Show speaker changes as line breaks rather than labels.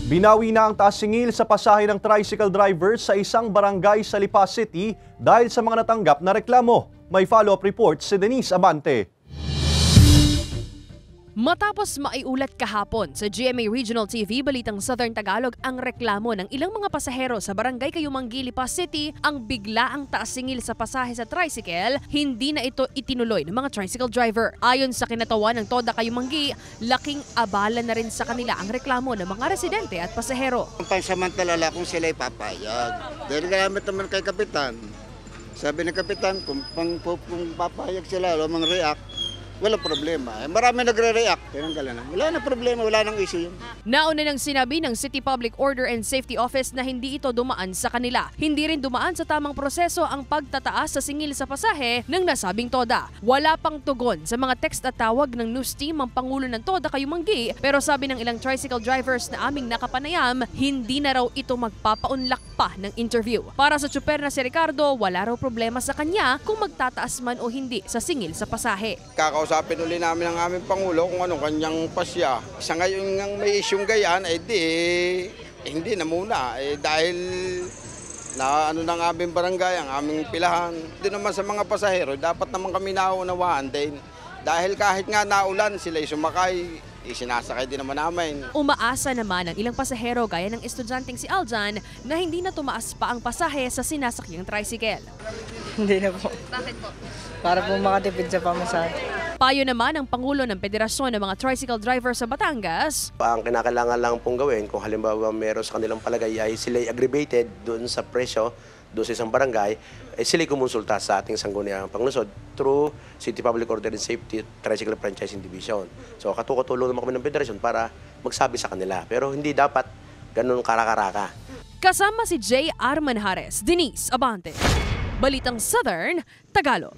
Binawi na ang taas singil sa pasahe ng tricycle driver sa isang barangay sa Lipa City dahil sa mga natanggap na reklamo. May follow-up report si Denise Abante.
Matapos maiulat kahapon sa GMA Regional TV Balitang Southern Tagalog ang reklamo ng ilang mga pasahero sa barangay Kayumanggi, Lipa City ang biglaang taas singil sa pasahe sa tricycle, hindi na ito itinuloy ng mga tricycle driver. Ayon sa kinatawan ng TODA Kayumanggi, laking abala na rin sa kanila ang reklamo ng mga residente at pasahero.
Pansamantala kung sila ipapayag. Dahil gamit naman kay Kapitan. Sabi ng Kapitan, kung papayag sila, lumang react, walang problema. Marami nagre-react. Wala na problema, wala nang issue yun.
Nauna nang sinabi ng City Public Order and Safety Office na hindi ito dumaan sa kanila. Hindi rin dumaan sa tamang proseso ang pagtataas sa singil sa pasahe ng nasabing TODA. Wala pang tugon sa mga text at tawag ng news team ang Pangulo ng TODA Kayumanggi, pero sabi ng ilang tricycle drivers na aming nakapanayam, hindi na raw ito magpapaunlak pa ng interview. Para sa tsuper na si Ricardo, wala raw problema sa kanya kung magtataas man o hindi sa singil sa pasahe.
Kakausapin uli namin ang aming Pangulo kung anong kanyang pasya. Sa ngayon ng may isyong gayan, hindi na muna. Dahil na ano ng aming barangay, ang aming pilahan. Doon naman sa mga pasahero, dapat naman kami naunawaan din. Dahil kahit nga naulan, sila sumakay, sinasakay din naman namin.
Umaasa naman ang ilang pasahero gaya ng estudyanteng si Aljan na hindi na tumaas pa ang pasahe sa sinasakyang tricycle.
Hindi na po.
Bakit po?
Para po makatipid sa pamasahe.
Payo naman ang Pangulo ng Federasyon ng mga Tricycle Driver sa Batangas.
Ang kinakailangan lang pong gawin kung halimbawa meron sa kanilang palagay ay sila aggravated doon sa presyo, doon sa isang barangay, sila kumonsulta sa ating sangguniang panglungsod through City Public Order and Safety Tricycle Franchising Division. So katulong naman kami ng Federasyon para magsabi sa kanila. Pero hindi dapat ganun karakaraka.
Kasama si J. R. Manjares, Denise Abante. Balitang Southern Tagalog.